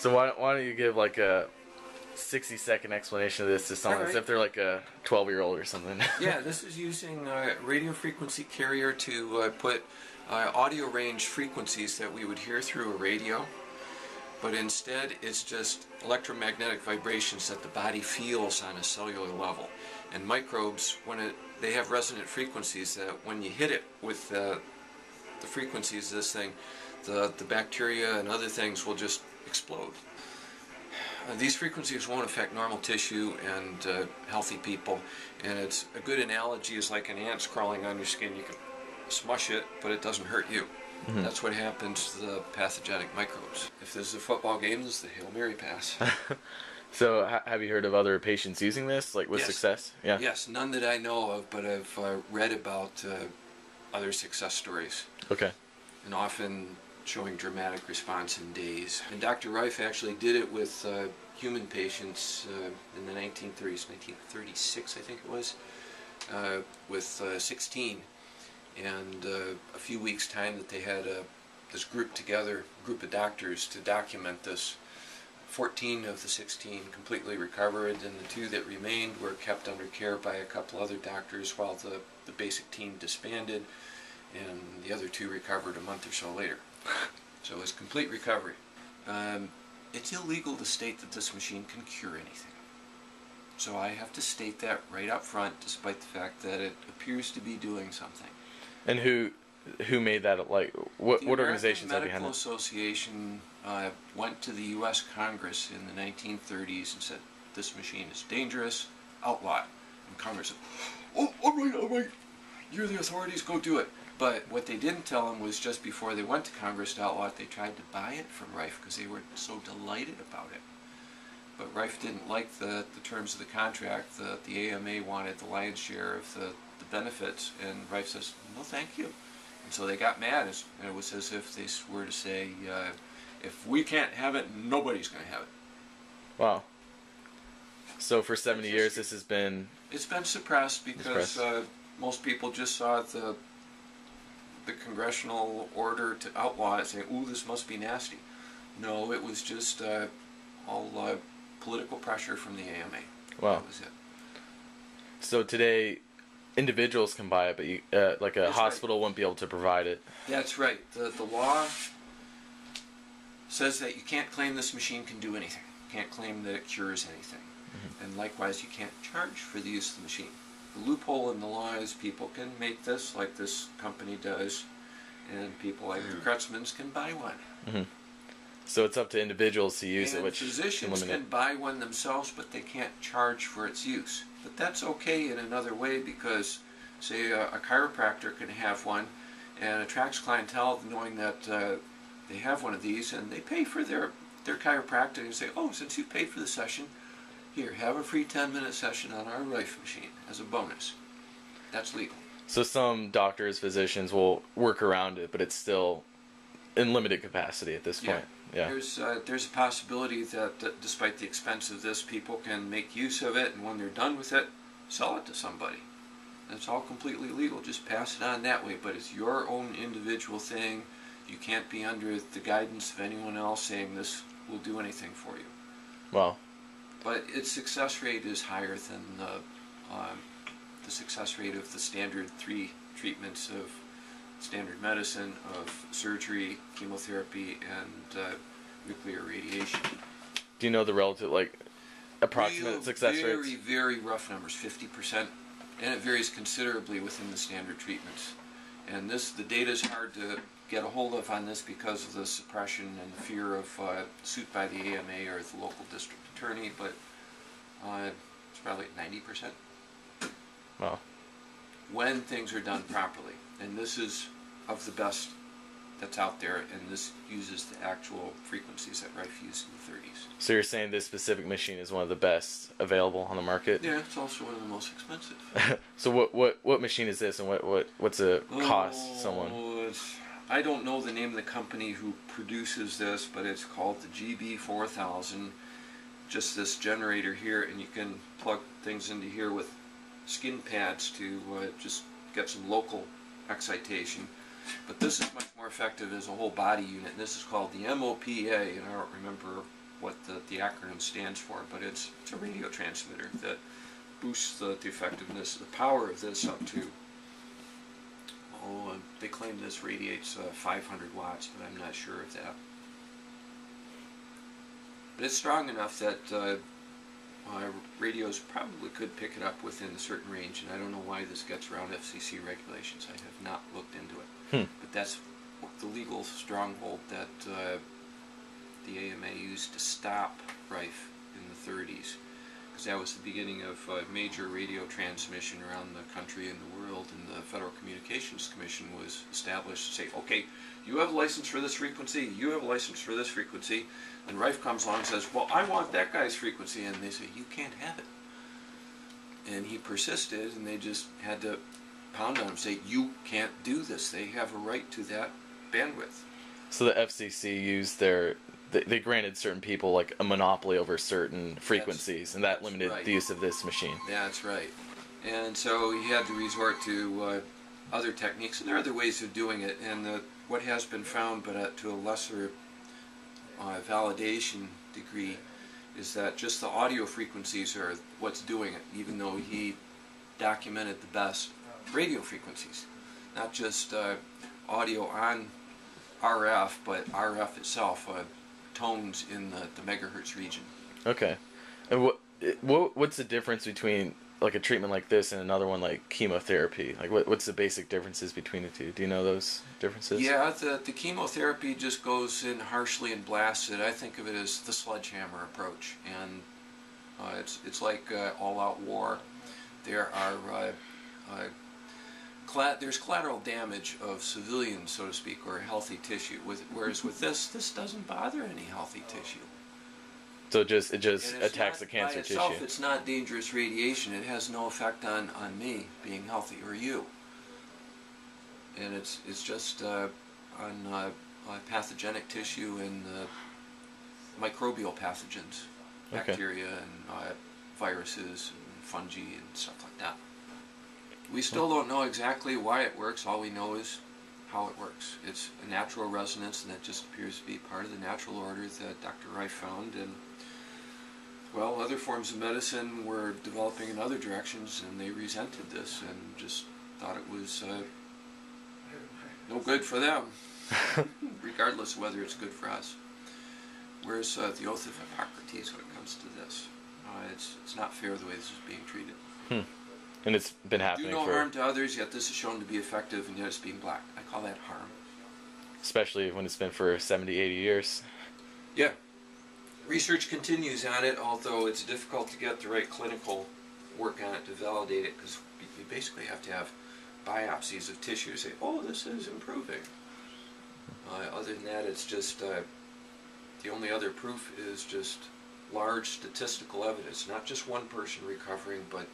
So why don't you give like a 60-second explanation of this to someone as if they're like a 12-year-old or something? Yeah, this is using a radio frequency carrier to put audio range frequencies that we would hear through a radio, but instead it's just electromagnetic vibrations that the body feels on a cellular level. And microbes, they have resonant frequencies that when you hit it with the frequencies of this thing, the bacteria and other things will just explode. These frequencies won't affect normal tissue and healthy people, and it's a good analogy is like an ant's crawling on your skin. You can smush it, but it doesn't hurt you. Mm-hmm. That's what happens to the pathogenic microbes. If this is a football game, this is the Hail Mary pass. So have you heard of other patients using this, like with success? Yeah. Yes, none that I know of, but I've read about other success stories. Okay. And often showing dramatic response in days. And Dr. Rife actually did it with human patients in the 1930s, 1936 I think it was, with 16. And a few weeks' time that they had this group together, a group of doctors to document this. 14 of the 16 completely recovered, and the 2 that remained were kept under care by a couple other doctors while the basic team disbanded, and the other 2 recovered a month or so later. So it was complete recovery. It's illegal to state that this machine can cure anything. So I have to state that right up front, despite the fact that it appears to be doing something. And who made that? Like what organizations are behind it? The American Medical Association went to the U.S. Congress in the 1930s and said this machine is dangerous, outlaw it. And Congress said, "Oh, all right, you're the authorities, go do it." But what they didn't tell them was just before they went to Congress to outlaw it, they tried to buy it from Rife because they were so delighted about it. But Rife didn't like the terms of the contract. The AMA wanted the lion's share of the benefits, and Rife says, "No, thank you." And so they got mad, and it was as if they were to say, if we can't have it, nobody's going to have it. Wow. So for 70 years this has been... It's been suppressed because most people just saw the congressional order to outlaw it, saying, "Ooh, this must be nasty." No, it was just all political pressure from the AMA. Wow. That was it. So today, individuals can buy it, but you, like a hospital wouldn't be able to provide it. That's right. The law says that you can't claim this machine can do anything. You can't claim that it cures anything. Mm-hmm. And likewise, you can't charge for the use of the machine. The loophole in the law is people can make this, like this company does, and people like the Kretzmans can buy one. Mm-hmm. So it's up to individuals to use it, which physicians can buy one themselves, but they can't charge for its use. But that's okay in another way because, say, a chiropractor can have one and attracts clientele knowing that they have one of these, and they pay for their chiropractor and say, "Oh, since you paid for the session, here, have a free 10-minute session on our Rife machine as a bonus." That's legal. So some doctors, physicians will work around it, but it's still in limited capacity at this point. Yeah. There's a possibility that despite the expense of this, people can make use of it, and when they're done with it, sell it to somebody. That's all completely legal. Just pass it on that way, but it's your own individual thing. You can't be under the guidance of anyone else saying this will do anything for you. Wow. But its success rate is higher than the success rate of the standard 3 treatments of standard medicine, of surgery, chemotherapy, and nuclear radiation. Do you know the relative, like, approximate success rates? Very, very rough numbers, 50%, and it varies considerably within the standard treatments. And the data is hard to get a hold of on this because of the suppression and the fear of suit by the AMA or the local district attorney, but it's probably 90%. Wow. When things are done properly. And this is of the best that's out there, and this uses the actual frequencies that Rife used in the 30s. So you're saying this specific machine is one of the best available on the market? Yeah, it's also one of the most expensive. So what machine is this, and what's it cost someone? I don't know the name of the company who produces this, but it's called the GB4000. Just this generator here, and you can plug things into here with skin pads to just get some local excitation. But this is much more effective as a whole body unit, and this is called the MOPA, and I don't remember what the acronym stands for, but it's a radio transmitter that boosts the effectiveness, the power of this up to, they claim this radiates 500 watts, but I'm not sure of that. But it's strong enough that radios probably could pick it up within a certain range, and I don't know why this gets around FCC regulations. I have not looked into it. But that's the legal stronghold that the AMA used to stop Rife in the 30s, because that was the beginning of major radio transmission around the country and the world, and the Federal Communications Commission was established to say, okay, you have a license for this frequency, you have a license for this frequency, and Rife comes along and says, well, I want that guy's frequency, and they say, you can't have it. And he persisted, and they just had to pound on him, say, you can't do this, they have a right to that bandwidth. So the FCC used they granted certain people like a monopoly over certain frequencies, and that limited the use of this machine. That's right. And so he had to resort to other techniques, and there are other ways of doing it, and what has been found, but to a lesser validation degree, is that just the audio frequencies are what's doing it, even though he documented the best radio frequencies. Not just audio on RF, but RF itself, tones in the megahertz region. Okay. And what's the difference between like a treatment like this and another one like chemotherapy? Like what's the basic differences between the two? Do you know those differences? Yeah, the chemotherapy just goes in harshly and blasts it. I think of it as the sledgehammer approach, and it's like all-out war. There are there's collateral damage of civilians, so to speak, or healthy tissue. Whereas with this doesn't bother any healthy tissue. So it just attacks the cancer tissue. By itself, it's not dangerous radiation. It has no effect on me being healthy or you. And it's just on pathogenic tissue and microbial pathogens, bacteria and viruses and fungi and stuff like that. We still don't know exactly why it works. All we know is how it works. It's a natural resonance, and that just appears to be part of the natural order that Dr. Rife found. And well, other forms of medicine were developing in other directions, and they resented this and just thought it was no good for them, regardless of whether it's good for us. Whereas the oath of Hippocrates when it comes to this, it's not fair the way this is being treated. And it's been happening Do no harm to others, yet this is shown to be effective, and yet it's being blacked. I call that harm. Especially when it's been for 70, 80 years. Yeah. Research continues on it, although it's difficult to get the right clinical work on it to validate it, because you basically have to have biopsies of tissue to say, oh, this is improving. Other than that, it's just, the only other proof is just large statistical evidence, not just one person recovering, but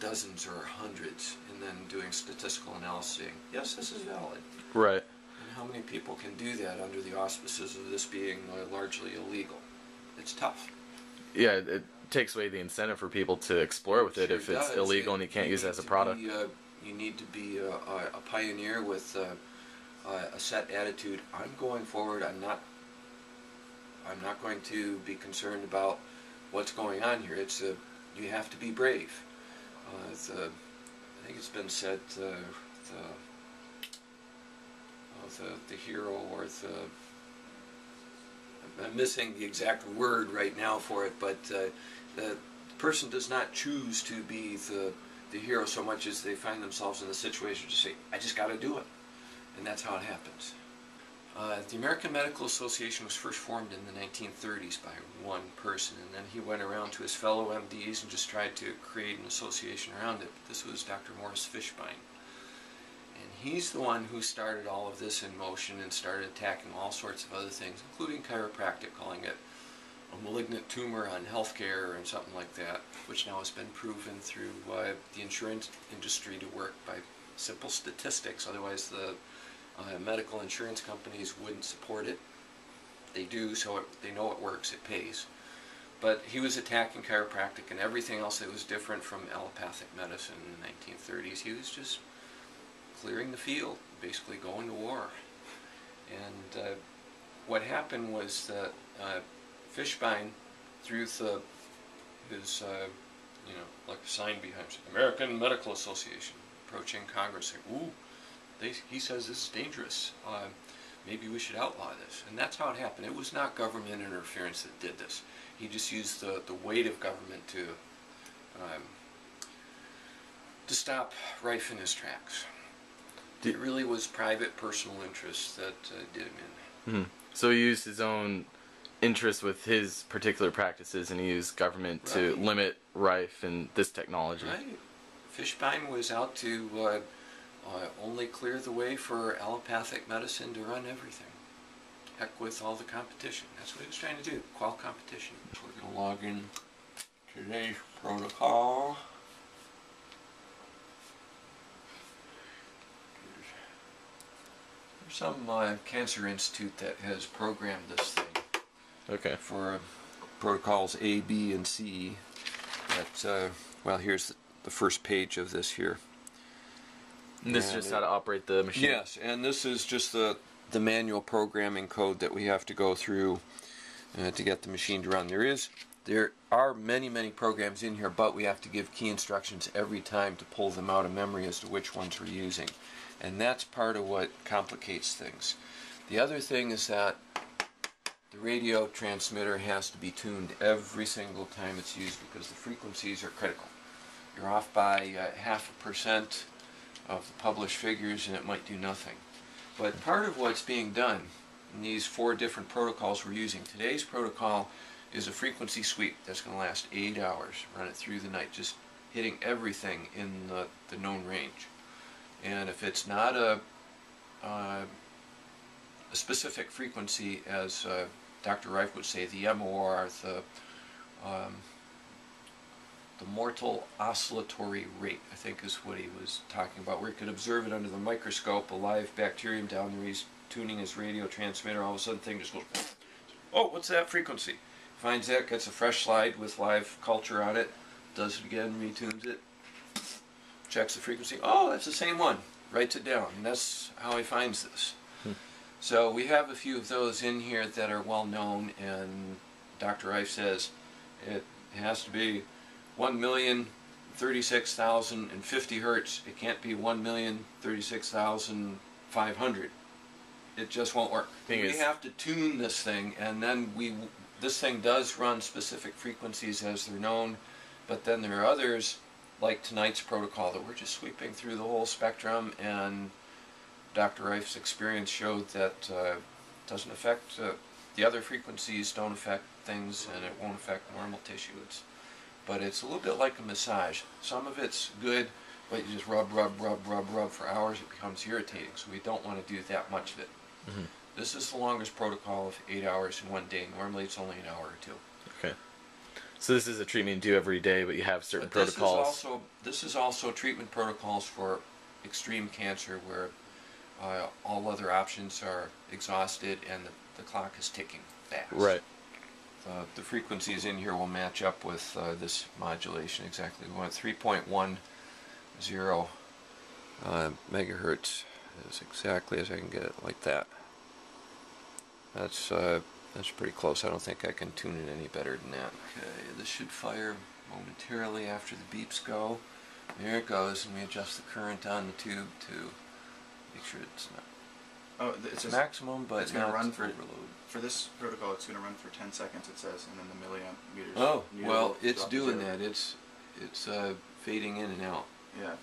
dozens or hundreds, and then doing statistical analysis saying, yes, this is valid. Right. And how many people can do that under the auspices of this being largely illegal? It's tough. Yeah, it takes away the incentive for people to explore with it if it's illegal and you can't use it as a product. You need to be a pioneer with a set attitude. I'm going forward. I'm not going to be concerned about what's going on here. You have to be brave. I think it's been said the hero, or I'm missing the exact word right now for it, but the person does not choose to be the hero so much as they find themselves in the situation to say, I just got to do it. And that's how it happens. The American Medical Association was first formed in the 1930s by one person, and then he went around to his fellow MDs and just tried to create an association around it. This was Dr. Morris Fishbein. And he's the one who started all of this in motion and started attacking all sorts of other things, including chiropractic, calling it a malignant tumor on healthcare and something like that, which now has been proven through the insurance industry to work by simple statistics. Otherwise, the medical insurance companies wouldn't support it. They do, so they know it works, it pays. But he was attacking chiropractic and everything else that was different from allopathic medicine in the 1930s. He was just clearing the field, basically going to war. And what happened was that Fishbein, through his, like a sign behind him, American Medical Association, approaching Congress, saying, "Ooh, he says this is dangerous. Maybe we should outlaw this." And that's how it happened. It was not government interference that did this. He just used the weight of government to stop Rife in his tracks. It really was private, personal interests that did him in. Mm-hmm. So he used his own interest with his particular practices, and he used government to limit Rife and this technology. Right. Fishbein was out to only clear the way for allopathic medicine to run everything. Heck with all the competition. That's what he was trying to do, quell competition. We're going to log in today's protocol. There's some cancer institute that has programmed this thing. Okay. For protocols A, B, and C. That, well, here's the first page of this here. And this is just how to operate the machine? Yes, and this is just the manual programming code that we have to go through to get the machine to run. There are many, many programs in here, but we have to give key instructions every time to pull them out of memory as to which ones we're using. And that's part of what complicates things. The other thing is that the radio transmitter has to be tuned every single time it's used because the frequencies are critical. You're off by 0.5% of the published figures and it might do nothing. But part of what's being done in these 4 different protocols we're using, today's protocol is a frequency sweep that's going to last 8 hours, run it through the night, just hitting everything in the known range. And if it's not a specific frequency, as Dr. Rife would say, the MOR, the mortal oscillatory rate, I think is what he was talking about, where he could observe it under the microscope, a live bacterium down there, he's tuning his radio transmitter, all of a sudden the thing just goes, oh, what's that frequency? Finds that, gets a fresh slide with live culture on it, does it again, retunes it, checks the frequency, oh, that's the same one, writes it down, and that's how he finds this. So we have a few of those in here that are well known, and Dr. Rife says it has to be 1,036,050 hertz. It can't be 1,036,500. It just won't work. We have to tune this thing, and then this thing does run specific frequencies as they're known, but then there are others, like tonight's protocol, that we're just sweeping through the whole spectrum, and Dr. Rife's experience showed that doesn't affect, the other frequencies don't affect things, and it won't affect normal tissue. But it's a little bit like a massage. Some of it's good, but you just rub for hours, it becomes irritating, so we don't want to do that much of it. Mm-hmm. This is the longest protocol of 8 hours in one day. Normally it's only an hour or 2. Okay. So this is a treatment you do every day, but you have certain protocols. This is also treatment protocols for extreme cancer where all other options are exhausted and the clock is ticking fast. Right. The frequencies in here will match up with this modulation exactly. We want 3.10 megahertz as exactly as I can get it, like that. That's pretty close. I don't think I can tune it any better than that. Okay, this should fire momentarily after the beeps go. There it goes, and we adjust the current on the tube to make sure it's not it's maximum, but it's going to run for overload. For this protocol, it's going to run for 10 seconds, it says, and then the milliamp meters. Oh, well, it's doing that. It's fading in and out. Yeah.